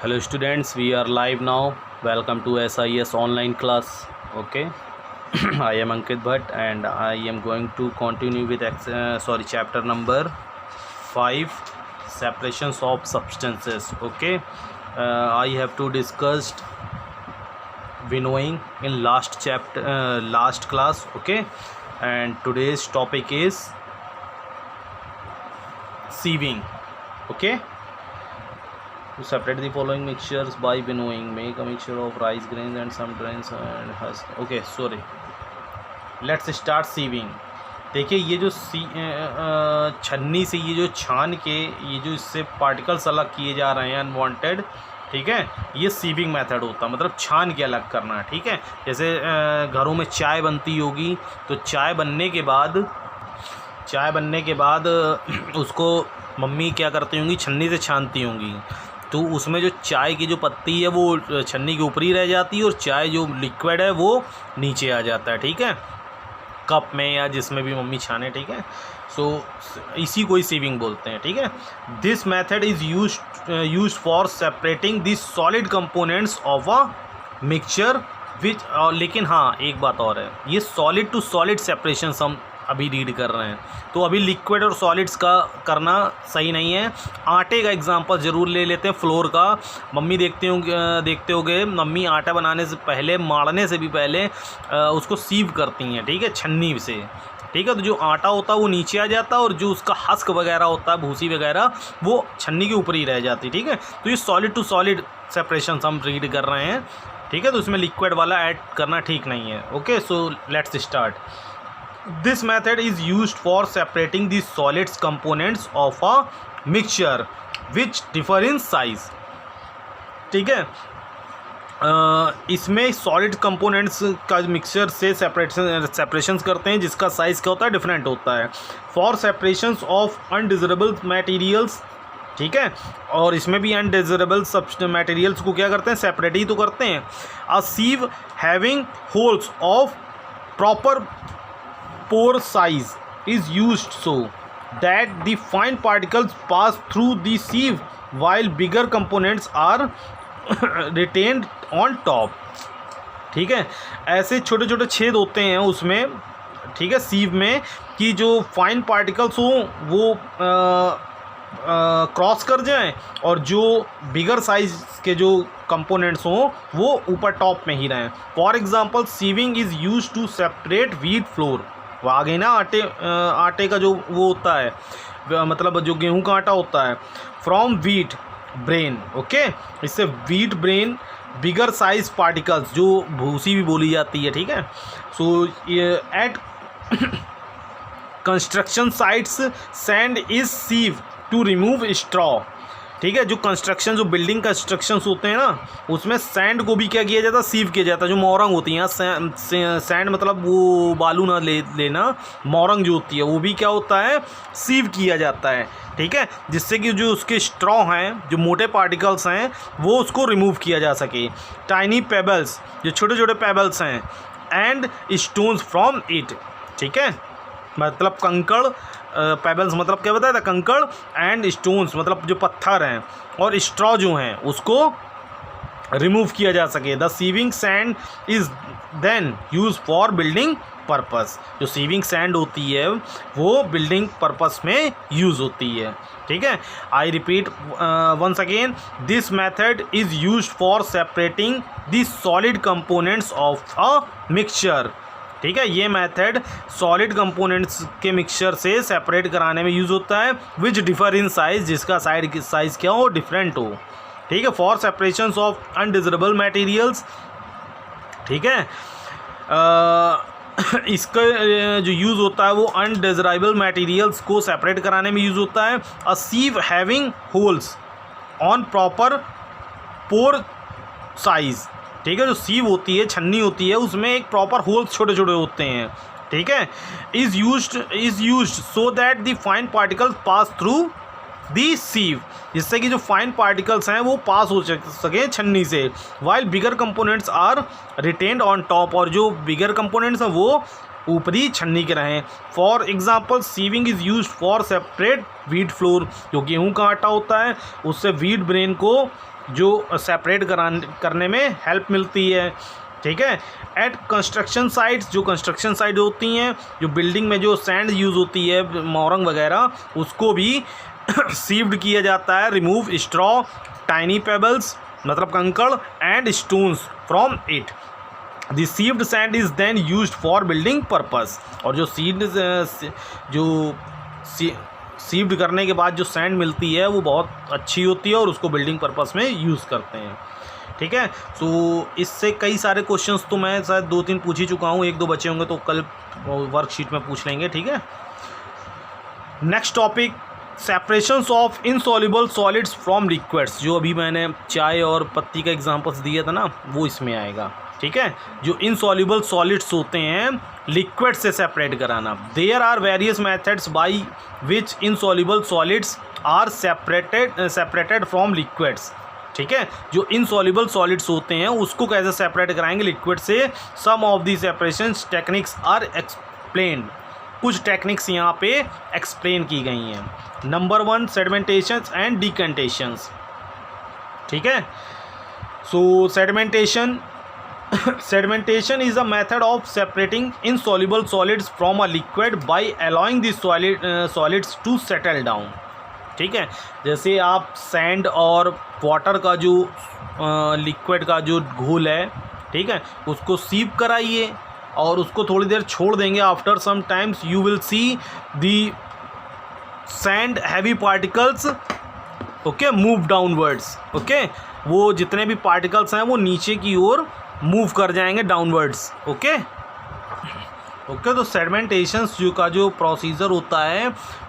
Hello students, we are live now. Welcome to SIS online class. Okay. I am Ankit Bhatt and I am going to continue with chapter number 5, separations of substances. Okay. I have to discuss winnowing in last class. Okay. And today's topic is sieving. Okay. To separate the following mixtures by winnowing, make a mixture of rice grains and some grains and husk. Okay, sorry. Let's start sieving. देखिए ये जो छन्नी से ये जो छान के ये जो इससे पार्टिकल्स अलग किए जा रहे हैं अनवांटेड, ठीक है, ये सीविंग मेथड होता है, मतलब छान के अलग करना, ठीक है। जैसे घरों में चाय बनती होगी तो चाय बनने के बाद उसको मम्मी क्या करती होंगी, छन्नी से छानती होंगी, तो उसमें जो चाय की जो पत्ती है वो छन्नी के ऊपर ही रह जाती है और चाय जो लिक्विड है वो नीचे आ जाता है, ठीक है, कप में या जिसमें भी मम्मी छाने, ठीक है। सो इसी को ही सीविंग बोलते हैं, ठीक है। This method is used for separating this solid components of a mixture विच, लेकिन हाँ एक बात और है, ये सॉलिड टू सॉलिड सेपरेशन हम अभी रीड कर रहे हैं, तो अभी लिक्विड और सॉलिड्स का करना सही नहीं है। आटे का एग्जांपल ज़रूर ले लेते हैं, फ्लोर का। मम्मी देखते होगे मम्मी आटा बनाने से पहले, माड़ने से भी पहले उसको सीव करती हैं, ठीक है, छन्नी से, ठीक है। तो जो आटा होता है वो नीचे आ जाता है और जो उसका हस्क वगैरह होता है, भूसी वगैरह, वो छन्नी के ऊपर ही रह जाती, ठीक है। तो ये सॉलिड टू सॉलिड सेपरेशन हम रीड कर रहे हैं, ठीक है। तो इसमें लिक्विड वाला ऐड करना ठीक नहीं है। Okay, so let's start. This method is used for separating the solids components of a mixture which differ in size, ठीक है। इसमें सॉलिड कंपोनेंट्स का मिक्सचर से सेपरेशंस करते हैं जिसका साइज़ क्या होता है, डिफरेंट होता है। For separations of undesirable materials, ठीक है, और इसमें भी अनडिजरेबल मटेरियल्स को क्या करते हैं, सेपरेट ही तो करते हैं। A sieve having holes of proper pore size is used so that the fine particles pass through the sieve while bigger components are retained on top, ठीक है। ऐसे छोटे छोटे छेद होते हैं उसमें, ठीक है, सीव में, कि जो फाइन पार्टिकल्स हो वो क्रॉस कर जाएं और जो बिगर साइज के जो कंपोनेंट्स हों वो ऊपर टॉप में ही रहें। For example sieving is use to separate wheat flour, वो आ गई ना, आटे का जो वो होता है, मतलब जो गेहूं का आटा होता है, फ्रॉम व्हीट ब्रेन, ओके। इससे wheat bran bigger size particles, जो भूसी भी बोली जाती है, ठीक है। So at construction sites sand is sieve to remove straw, ठीक है। जो कंस्ट्रक्शन, जो बिल्डिंग कंस्ट्रक्शंस होते हैं ना, उसमें सैंड को भी क्या किया जाता है, सीव किया जाता है। जो मोरंग होती है, सैंड मतलब वो बालू ना लेना, मोरंग जो होती है वो भी क्या होता है, सीव किया जाता है, ठीक है, जिससे कि जो उसके स्ट्रॉ हैं, जो मोटे पार्टिकल्स हैं, वो उसको रिमूव किया जा सके। टाइनी पेबल्स, जो छोटे छोटे पेबल्स हैं, एंड स्टोन्स फ्रॉम इट, ठीक है, मतलब कंकड़, पेबल्स मतलब क्या बताया था, कंकड़, एंड स्टोन्स मतलब जो पत्थर हैं, और स्ट्रॉ जो हैं उसको रिमूव किया जा सके। The sieving sand is then use for building purpose, जो सीविंग सैंड होती है वो बिल्डिंग पर्पस में यूज़ होती है, ठीक है। I repeat once again, this method is use for separating the solid components of a mixture, ठीक है। ये मेथड सॉलिड कंपोनेंट्स के मिक्सचर से सेपरेट कराने में यूज़ होता है, विच डिफर इन साइज, जिसका साइज़ क्या हो, डिफरेंट हो, ठीक है। For separations of undesirable materials, ठीक है, इसका जो यूज़ होता है वो अनडिजरेबल मटेरियल्स को सेपरेट कराने में यूज़ होता है। A sieve having holes on proper pore size, ठीक है। जो सीव होती है, छन्नी होती है, उसमें एक प्रॉपर होल्स छोटे छोटे होते हैं, ठीक है। Is used so that the fine particles pass through the sieve, जिससे कि जो फाइन पार्टिकल्स हैं वो पास हो सकें छन्नी से, while bigger components are retained on top, और जो बिगर कंपोनेंट्स हैं वो ऊपरी छन्नी के रहें। For example sieving is used for separate wheat flour, जो गेहूं का आटा होता है उससे व्हीट ब्रेन को जो सेपरेट करने में हेल्प मिलती है, ठीक है। एट कंस्ट्रक्शन साइट्स, जो कंस्ट्रक्शन साइट होती हैं, जो बिल्डिंग में जो सैंड यूज़ होती है, मोरंग वगैरह, उसको भी सीव्ड किया जाता है। रिमूव स्ट्रॉ, टाइनी पेबल्स मतलब कंकड़, and stones from it. The sieved sand is then used for building purpose. और जो सीव्ड करने के बाद जो सैंड मिलती है वो बहुत अच्छी होती है और उसको बिल्डिंग पर्पस में यूज़ करते हैं, ठीक है। सो इससे कई सारे क्वेश्चंस तो मैं शायद 2-3 पूछ ही चुका हूँ, 1-2 बचे होंगे तो कल वर्कशीट में पूछ लेंगे, ठीक है। Next topic, separations of insoluble solids from liquids. जो अभी मैंने चाय और पत्ती का एग्जांपल्स दिया था ना, वो इसमें आएगा, ठीक है। जो इनसॉल्युबल सॉलिड्स होते हैं लिक्विड से सेपरेट कराना। There are various methods by which insoluble solids are separated from liquids, ठीक है। जो इनसॉल्युबल सॉलिड्स होते हैं उसको कैसे सेपरेट कराएंगे लिक्विड से। Some of the separation techniques are explained. कुछ टेक्निक्स यहाँ पे एक्सप्लेन की गई हैं। नंबर 1, सेडिमेंटेशंस एंड डिकंटेशंस, ठीक है। सो sedimentation is a method of separating insoluble solids from a liquid by allowing the solids to settle down, ठीक है। जैसे आप सैंड और वाटर का जो लिक्विड का जो घोल है, ठीक है, उसको सीव कराइए और उसको थोड़ी देर छोड़ देंगे। After some times you will see the sand heavy particles, okay, move downwards, okay. वो जितने भी पार्टिकल्स हैं वो नीचे की ओर मूव कर जाएंगे डाउनवर्ड्स, ओके। तो सेडिमेंटेशंस जो प्रोसीजर होता है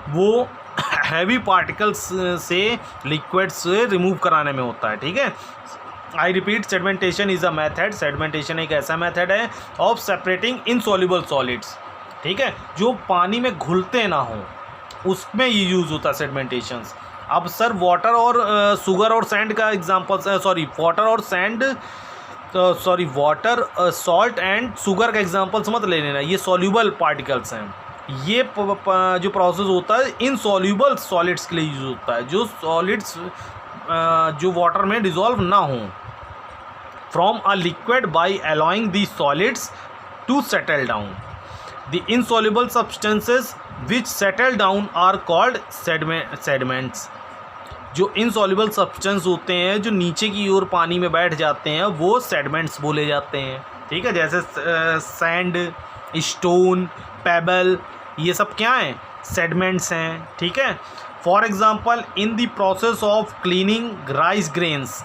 वो हैवी पार्टिकल्स से लिक्विड से रिमूव कराने में होता है, ठीक है। I repeat, sedimentation is a method. Sedimentation एक ऐसा मेथड है ऑफ सेपरेटिंग इनसॉल्युबल सॉलिड्स, ठीक है, जो पानी में घुलते ना हो, उसमें ये यूज़ होता है सेडिमेंटेशंस। अब सर वाटर और शुगर और सैंड का example, water salt and sugar का एग्जांपल्स मत ले लेना, ये सॉल्यूबल पार्टिकल्स हैं। ये जो प्रोसेस होता है इनसॉल्युबल सॉलिड्स के लिए यूज़ होता है, जो सॉलिड्स जो वाटर में डिज़ोल्व ना हो from a liquid by allowing the solids to settle down. The insoluble substances which settle down are called sediments. जो इनसॉल्युबल सब्सटेंस होते हैं जो नीचे की ओर पानी में बैठ जाते हैं वो सेडिमेंट्स बोले जाते हैं, ठीक है। जैसे सैंड, स्टोन, पेबल, ये सब क्या हैं, सेडिमेंट्स हैं, ठीक है। For example, in the process of cleaning rice grains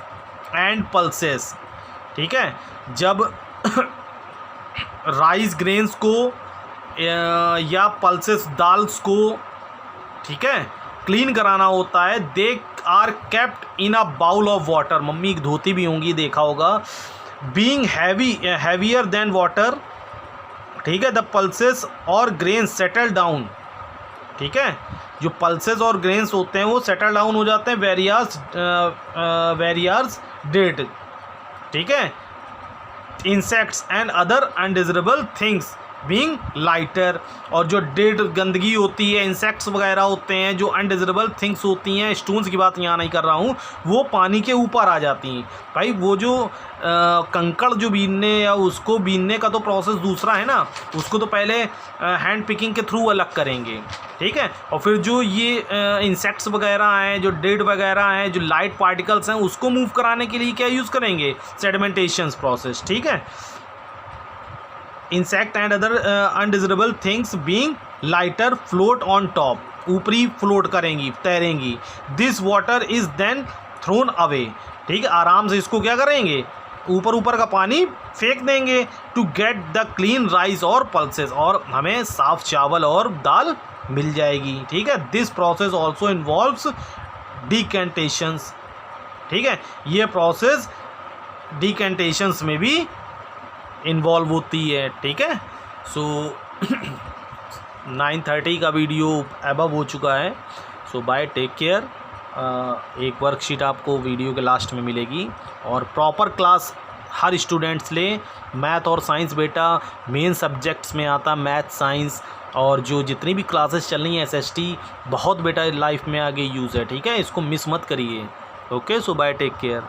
and pulses, ठीक है, जब राइस ग्रेन्स को या पल्सेस दाल्स को, ठीक है, क्लीन कराना होता है, they are kept in a bowl of water. Mummy धोती भी होंगी, देखा होगा। बीइंग हैवियर देन वाटर, ठीक है। द पल्सेस और ग्रेन्स सेटल डाउन, ठीक है। जो पल्सेस और ग्रेन्स होते हैं वो सेटल डाउन हो जाते हैं वेरियस डेड, ठीक है। Insects and other undesirable things being lighter. और जो डेड गंदगी होती है, इंसेक्ट्स वगैरह होते हैं, जो अनडिजायरेबल थिंग्स होती हैं, स्टोन्स की बात यहाँ नहीं कर रहा हूँ, वो पानी के ऊपर आ जाती हैं। भाई वो जो कंकड़ जो बीनने या उसको बीनने का तो प्रोसेस दूसरा है ना, उसको तो पहले हैंड पिकिंग के थ्रू अलग करेंगे, ठीक है। और फिर जो ये इंसेक्ट्स वगैरह हैं, जो डेड वगैरह हैं, जो लाइट पार्टिकल्स हैं, उसको मूव कराने के लिए क्या यूज़ करेंगे, सेडिमेंटेशन प्रोसेस, ठीक है। Insect and other undesirable things being lighter float on top, ऊपरी फ्लोट करेंगी, तैरेंगी। This water is then thrown away, ठीक है। आराम से इसको क्या करेंगे, ऊपर का पानी फेंक देंगे to get the clean rice और पल्सेस, और हमें साफ चावल और दाल मिल जाएगी, ठीक है। दिस प्रोसेस ऑल्सो इन्वॉल्व्स डिकेंटेशंस, ठीक है। ये प्रोसेस डिकेंटेशंस में भी इन्वॉल्व होती है, ठीक है। सो 9:30 का वीडियो अबव हो चुका है। सो बाय, टेक केयर। एक वर्कशीट आपको वीडियो के लास्ट में मिलेगी और प्रॉपर क्लास हर स्टूडेंट्स ले। मैथ और साइंस बेटा मेन सब्जेक्ट्स में आता, मैथ, साइंस, और जो जितनी भी क्लासेस चल रही हैं SST बहुत बेटा लाइफ में आगे यूज़ है, ठीक है। इसको मिस मत करिए, ओके। सो बाय, टेक केयर।